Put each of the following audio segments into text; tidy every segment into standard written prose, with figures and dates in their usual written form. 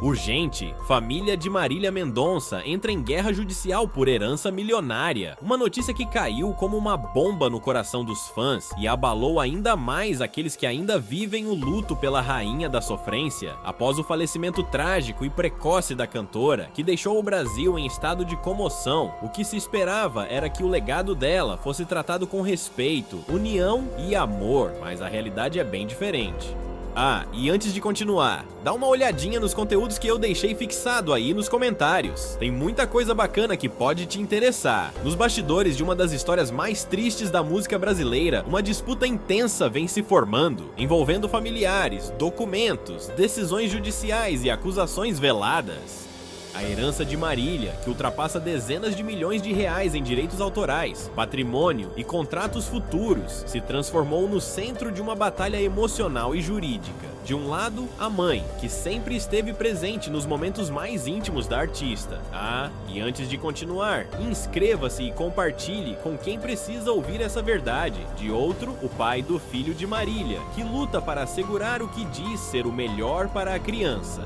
Urgente, família de Marília Mendonça entra em guerra judicial por herança milionária. Uma notícia que caiu como uma bomba no coração dos fãs e abalou ainda mais aqueles que ainda vivem o luto pela rainha da sofrência, após o falecimento trágico e precoce da cantora, que deixou o Brasil em estado de comoção. O que se esperava era que o legado dela fosse tratado com respeito, união e amor, mas a realidade é bem diferente. Ah, e antes de continuar, dá uma olhadinha nos conteúdos que eu deixei fixado aí nos comentários. Tem muita coisa bacana que pode te interessar. Nos bastidores de uma das histórias mais tristes da música brasileira, uma disputa intensa vem se formando, envolvendo familiares, documentos, decisões judiciais e acusações veladas. A herança de Marília, que ultrapassa dezenas de milhões de reais em direitos autorais, patrimônio e contratos futuros, se transformou no centro de uma batalha emocional e jurídica. De um lado, a mãe, que sempre esteve presente nos momentos mais íntimos da artista. Ah, e antes de continuar, inscreva-se e compartilhe com quem precisa ouvir essa verdade. De outro, o pai do filho de Marília, que luta para assegurar o que diz ser o melhor para a criança.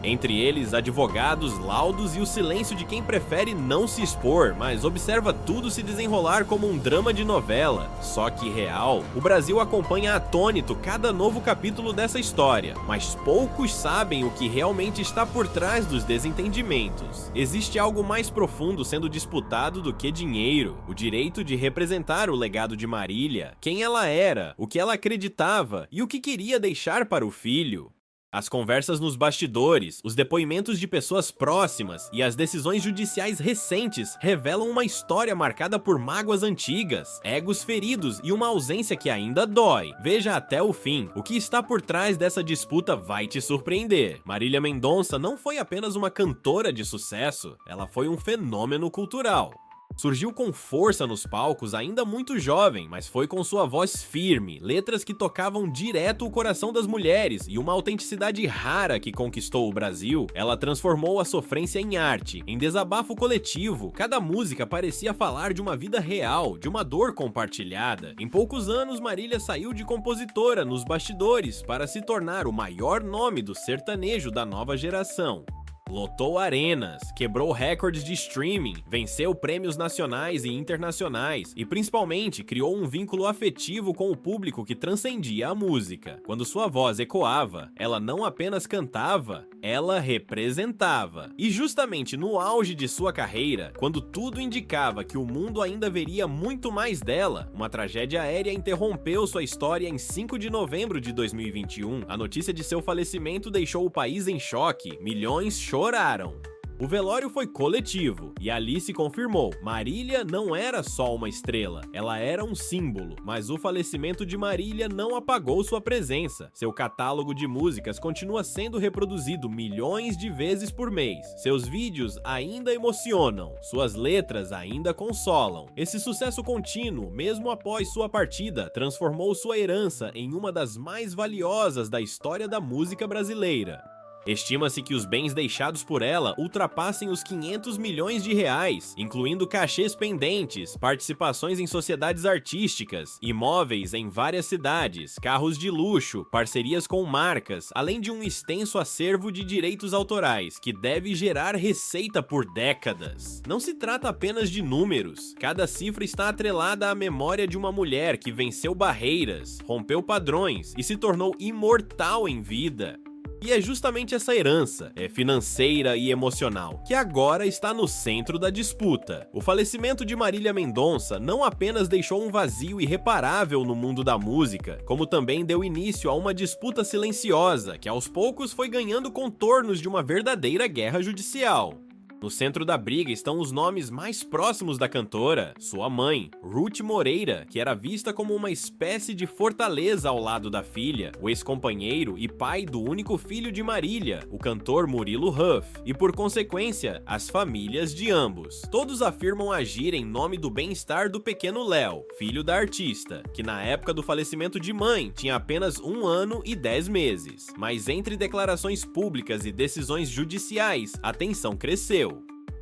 Entre eles, advogados, laudos e o silêncio de quem prefere não se expor, mas observa tudo se desenrolar como um drama de novela. Só que real, o Brasil acompanha atônito cada novo capítulo dessa história, mas poucos sabem o que realmente está por trás dos desentendimentos. Existe algo mais profundo sendo disputado do que dinheiro: o direito de representar o legado de Marília, quem ela era, o que ela acreditava e o que queria deixar para o filho. As conversas nos bastidores, os depoimentos de pessoas próximas e as decisões judiciais recentes revelam uma história marcada por mágoas antigas, egos feridos e uma ausência que ainda dói. Veja até o fim. O que está por trás dessa disputa vai te surpreender. Marília Mendonça não foi apenas uma cantora de sucesso, ela foi um fenômeno cultural. Surgiu com força nos palcos ainda muito jovem, mas foi com sua voz firme, letras que tocavam direto o coração das mulheres e uma autenticidade rara que conquistou o Brasil. Ela transformou a sofrência em arte, em desabafo coletivo. Cada música parecia falar de uma vida real, de uma dor compartilhada. Em poucos anos, Marília saiu de compositora nos bastidores para se tornar o maior nome do sertanejo da nova geração. Lotou arenas, quebrou recordes de streaming, venceu prêmios nacionais e internacionais e principalmente criou um vínculo afetivo com o público que transcendia a música. Quando sua voz ecoava, ela não apenas cantava, ela representava. E justamente no auge de sua carreira, quando tudo indicava que o mundo ainda veria muito mais dela, uma tragédia aérea interrompeu sua história em 5 de novembro de 2021. A notícia de seu falecimento deixou o país em choque, milhões choraram. O velório foi coletivo e ali se confirmou: Marília não era só uma estrela, ela era um símbolo. Mas o falecimento de Marília não apagou sua presença. Seu catálogo de músicas continua sendo reproduzido milhões de vezes por mês. Seus vídeos ainda emocionam, suas letras ainda consolam. Esse sucesso contínuo, mesmo após sua partida, transformou sua herança em uma das mais valiosas da história da música brasileira. Estima-se que os bens deixados por ela ultrapassem os 500 milhões de reais, incluindo cachês pendentes, participações em sociedades artísticas, imóveis em várias cidades, carros de luxo, parcerias com marcas, além de um extenso acervo de direitos autorais, que deve gerar receita por décadas. Não se trata apenas de números. Cada cifra está atrelada à memória de uma mulher que venceu barreiras, rompeu padrões e se tornou imortal em vida. E é justamente essa herança, financeira e emocional, que agora está no centro da disputa. O falecimento de Marília Mendonça não apenas deixou um vazio irreparável no mundo da música, como também deu início a uma disputa silenciosa, que aos poucos foi ganhando contornos de uma verdadeira guerra judicial. No centro da briga estão os nomes mais próximos da cantora, sua mãe, Ruth Moreira, que era vista como uma espécie de fortaleza ao lado da filha, o ex-companheiro e pai do único filho de Marília, o cantor Murilo Huff, e por consequência, as famílias de ambos. Todos afirmam agir em nome do bem-estar do pequeno Léo, filho da artista, que na época do falecimento de mãe tinha apenas 1 ano e 10 meses. Mas entre declarações públicas e decisões judiciais, a tensão cresceu.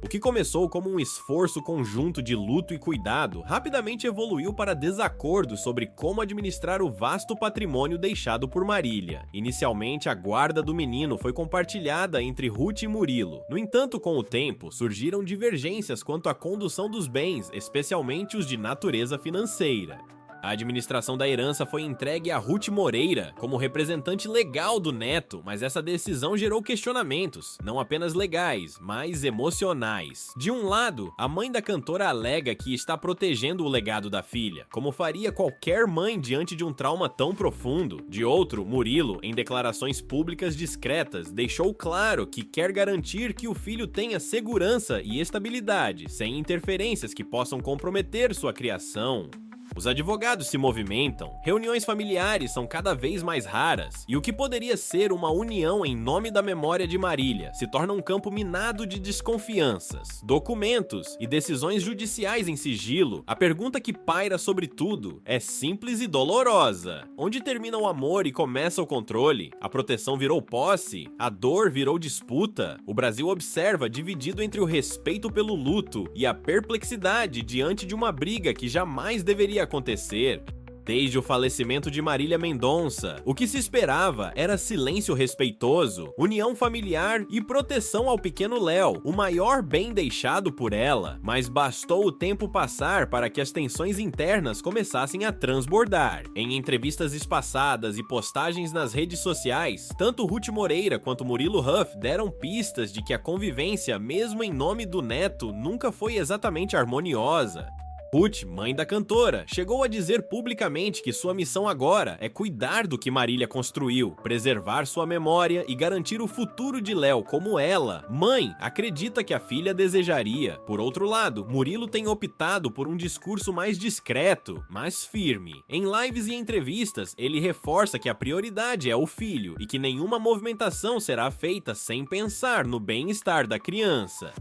O que começou como um esforço conjunto de luto e cuidado, rapidamente evoluiu para desacordos sobre como administrar o vasto patrimônio deixado por Marília. Inicialmente, a guarda do menino foi compartilhada entre Ruth e Murilo. No entanto, com o tempo, surgiram divergências quanto à condução dos bens, especialmente os de natureza financeira. A administração da herança foi entregue a Ruth Moreira como representante legal do neto, mas essa decisão gerou questionamentos, não apenas legais, mas emocionais. De um lado, a mãe da cantora alega que está protegendo o legado da filha, como faria qualquer mãe diante de um trauma tão profundo. De outro, Murilo, em declarações públicas discretas, deixou claro que quer garantir que o filho tenha segurança e estabilidade, sem interferências que possam comprometer sua criação. Os advogados se movimentam, reuniões familiares são cada vez mais raras, e o que poderia ser uma união em nome da memória de Marília se torna um campo minado de desconfianças, documentos e decisões judiciais em sigilo. A pergunta que paira sobre tudo é simples e dolorosa. Onde termina o amor e começa o controle? A proteção virou posse? A dor virou disputa? O Brasil observa dividido entre o respeito pelo luto e a perplexidade diante de uma briga que jamais deveria acontecer. Desde o falecimento de Marília Mendonça, o que se esperava era silêncio respeitoso, união familiar e proteção ao pequeno Léo, o maior bem deixado por ela. Mas bastou o tempo passar para que as tensões internas começassem a transbordar. Em entrevistas espaçadas e postagens nas redes sociais, tanto Ruth Moreira quanto Murilo Huff deram pistas de que a convivência, mesmo em nome do neto, nunca foi exatamente harmoniosa. Ruth, mãe da cantora, chegou a dizer publicamente que sua missão agora é cuidar do que Marília construiu, preservar sua memória e garantir o futuro de Léo como ela, mãe, acredita que a filha desejaria. Por outro lado, Murilo tem optado por um discurso mais discreto, mas firme. Em lives e entrevistas, ele reforça que a prioridade é o filho e que nenhuma movimentação será feita sem pensar no bem-estar da criança.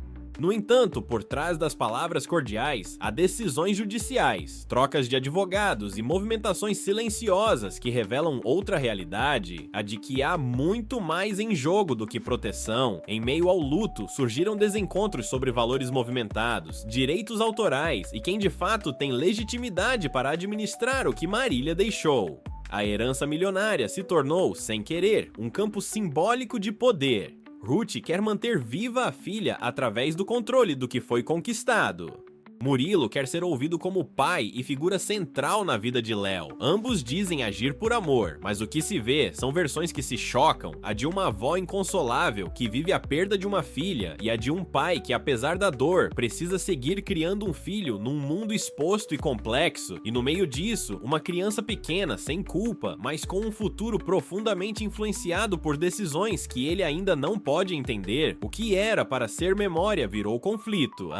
No entanto, por trás das palavras cordiais, há decisões judiciais, trocas de advogados e movimentações silenciosas que revelam outra realidade, a de que há muito mais em jogo do que proteção. Em meio ao luto, surgiram desencontros sobre valores movimentados, direitos autorais e quem de fato tem legitimidade para administrar o que Marília deixou. A herança milionária se tornou, sem querer, um campo simbólico de poder. Ruth quer manter viva a filha através do controle do que foi conquistado. Murilo quer ser ouvido como pai e figura central na vida de Léo. Ambos dizem agir por amor, mas o que se vê são versões que se chocam, a de uma avó inconsolável que vive a perda de uma filha e a de um pai que, apesar da dor, precisa seguir criando um filho num mundo exposto e complexo, e no meio disso, uma criança pequena, sem culpa, mas com um futuro profundamente influenciado por decisões que ele ainda não pode entender. O que era para ser memória virou conflito.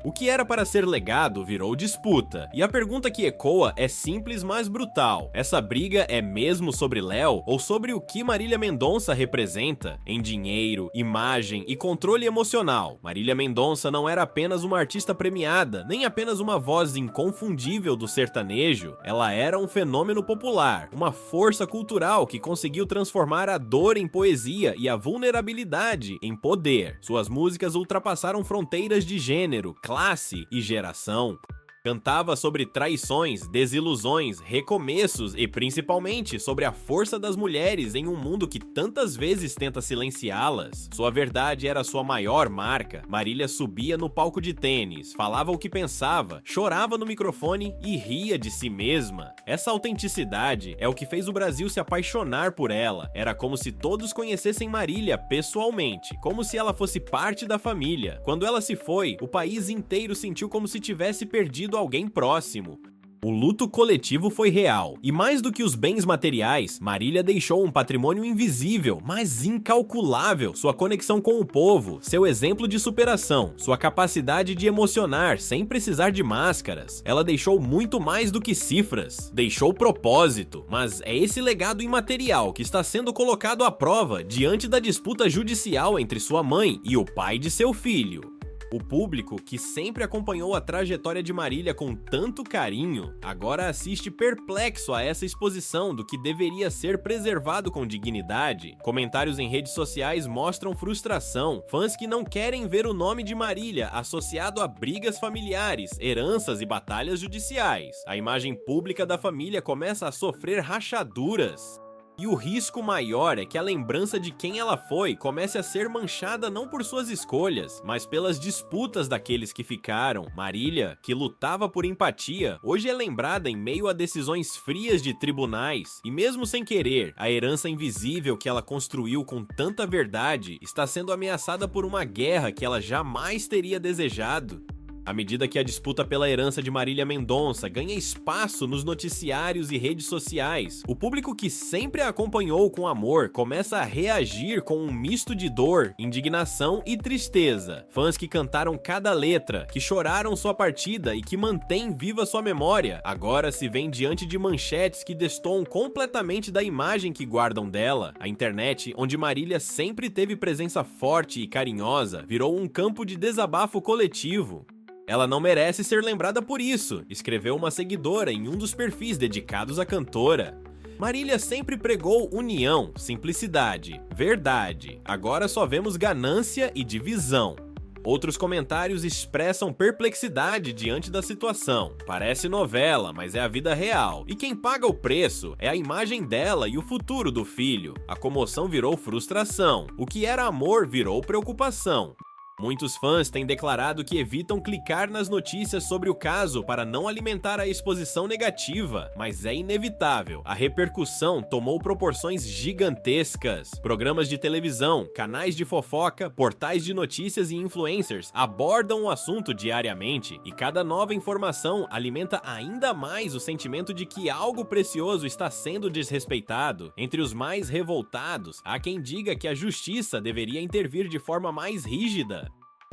O que era para ser legado virou disputa, e a pergunta que ecoa é simples, mas brutal. Essa briga é mesmo sobre Léo ou sobre o que Marília Mendonça representa? Em dinheiro, imagem e controle emocional, Marília Mendonça não era apenas uma artista premiada, nem apenas uma voz inconfundível do sertanejo. Ela era um fenômeno popular, uma força cultural que conseguiu transformar a dor em poesia e a vulnerabilidade em poder. Suas músicas ultrapassaram fronteiras de gênero, classe e geração. Cantava sobre traições, desilusões, recomeços e principalmente sobre a força das mulheres em um mundo que tantas vezes tenta silenciá-las. Sua verdade era sua maior marca. Marília subia no palco de tênis, falava o que pensava, chorava no microfone e ria de si mesma. Essa autenticidade é o que fez o Brasil se apaixonar por ela. Era como se todos conhecessem Marília pessoalmente, como se ela fosse parte da família. Quando ela se foi, o país inteiro sentiu como se tivesse perdido alguém próximo. O luto coletivo foi real, e mais do que os bens materiais, Marília deixou um patrimônio invisível, mas incalculável, sua conexão com o povo, seu exemplo de superação, sua capacidade de emocionar sem precisar de máscaras. Ela deixou muito mais do que cifras, deixou propósito, mas é esse legado imaterial que está sendo colocado à prova diante da disputa judicial entre sua mãe e o pai de seu filho. O público, que sempre acompanhou a trajetória de Marília com tanto carinho, agora assiste perplexo a essa exposição do que deveria ser preservado com dignidade. Comentários em redes sociais mostram frustração, fãs que não querem ver o nome de Marília associado a brigas familiares, heranças e batalhas judiciais. A imagem pública da família começa a sofrer rachaduras. E o risco maior é que a lembrança de quem ela foi comece a ser manchada não por suas escolhas, mas pelas disputas daqueles que ficaram. Marília, que lutava por empatia, hoje é lembrada em meio a decisões frias de tribunais, e mesmo sem querer, a herança invisível que ela construiu com tanta verdade está sendo ameaçada por uma guerra que ela jamais teria desejado. À medida que a disputa pela herança de Marília Mendonça ganha espaço nos noticiários e redes sociais, o público que sempre a acompanhou com amor começa a reagir com um misto de dor, indignação e tristeza. Fãs que cantaram cada letra, que choraram sua partida e que mantêm viva sua memória, agora se veem diante de manchetes que destoam completamente da imagem que guardam dela. A internet, onde Marília sempre teve presença forte e carinhosa, virou um campo de desabafo coletivo. Ela não merece ser lembrada por isso, escreveu uma seguidora em um dos perfis dedicados à cantora. Marília sempre pregou união, simplicidade, verdade. Agora só vemos ganância e divisão. Outros comentários expressam perplexidade diante da situação. Parece novela, mas é a vida real. E quem paga o preço é a imagem dela e o futuro do filho. A comoção virou frustração. O que era amor virou preocupação. Muitos fãs têm declarado que evitam clicar nas notícias sobre o caso para não alimentar a exposição negativa, mas é inevitável. A repercussão tomou proporções gigantescas. Programas de televisão, canais de fofoca, portais de notícias e influencers abordam o assunto diariamente, e cada nova informação alimenta ainda mais o sentimento de que algo precioso está sendo desrespeitado. Entre os mais revoltados, há quem diga que a justiça deveria intervir de forma mais rígida.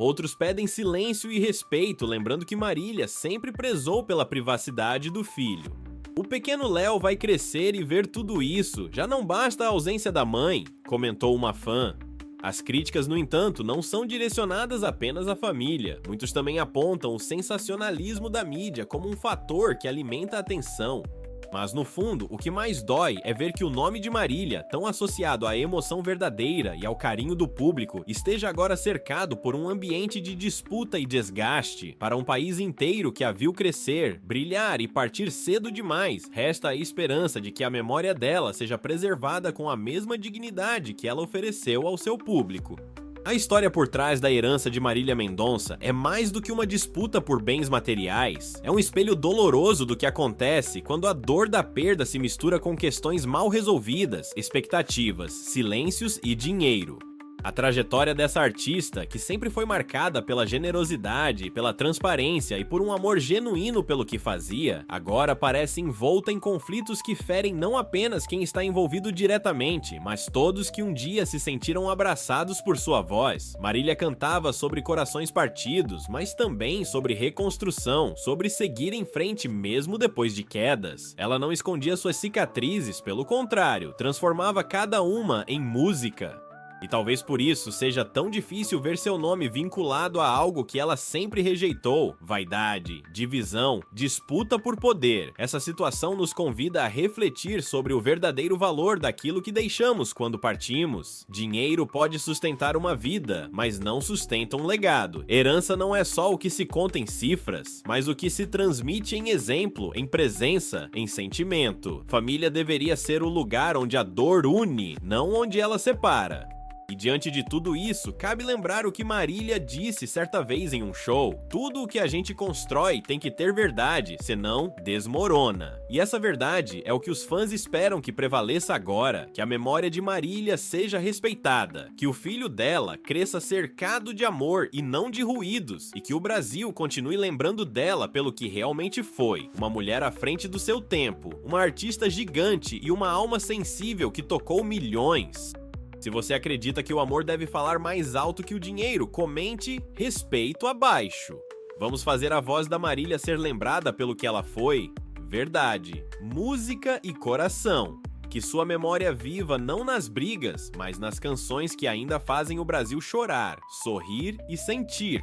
Outros pedem silêncio e respeito, lembrando que Marília sempre prezou pela privacidade do filho. O pequeno Léo vai crescer e ver tudo isso, já não basta a ausência da mãe, comentou uma fã. As críticas, no entanto, não são direcionadas apenas à família. Muitos também apontam o sensacionalismo da mídia como um fator que alimenta a atenção. Mas no fundo, o que mais dói é ver que o nome de Marília, tão associado à emoção verdadeira e ao carinho do público, esteja agora cercado por um ambiente de disputa e desgaste. Para um país inteiro que a viu crescer, brilhar e partir cedo demais, resta a esperança de que a memória dela seja preservada com a mesma dignidade que ela ofereceu ao seu público. A história por trás da herança de Marília Mendonça é mais do que uma disputa por bens materiais. É um espelho doloroso do que acontece quando a dor da perda se mistura com questões mal resolvidas, expectativas, silêncios e dinheiro. A trajetória dessa artista, que sempre foi marcada pela generosidade, pela transparência e por um amor genuíno pelo que fazia, agora parece envolta em conflitos que ferem não apenas quem está envolvido diretamente, mas todos que um dia se sentiram abraçados por sua voz. Marília cantava sobre corações partidos, mas também sobre reconstrução, sobre seguir em frente mesmo depois de quedas. Ela não escondia suas cicatrizes, pelo contrário, transformava cada uma em música. E talvez por isso seja tão difícil ver seu nome vinculado a algo que ela sempre rejeitou: vaidade, divisão, disputa por poder. Essa situação nos convida a refletir sobre o verdadeiro valor daquilo que deixamos quando partimos. Dinheiro pode sustentar uma vida, mas não sustenta um legado. Herança não é só o que se conta em cifras, mas o que se transmite em exemplo, em presença, em sentimento. Família deveria ser o lugar onde a dor une, não onde ela separa. E diante de tudo isso, cabe lembrar o que Marília disse certa vez em um show: tudo o que a gente constrói tem que ter verdade, senão desmorona. E essa verdade é o que os fãs esperam que prevaleça agora, que a memória de Marília seja respeitada, que o filho dela cresça cercado de amor e não de ruídos, e que o Brasil continue lembrando dela pelo que realmente foi: uma mulher à frente do seu tempo, uma artista gigante e uma alma sensível que tocou milhões. Se você acredita que o amor deve falar mais alto que o dinheiro, comente respeito abaixo. Vamos fazer a voz da Marília ser lembrada pelo que ela foi: verdade, música e coração. Que sua memória viva não nas brigas, mas nas canções que ainda fazem o Brasil chorar, sorrir e sentir.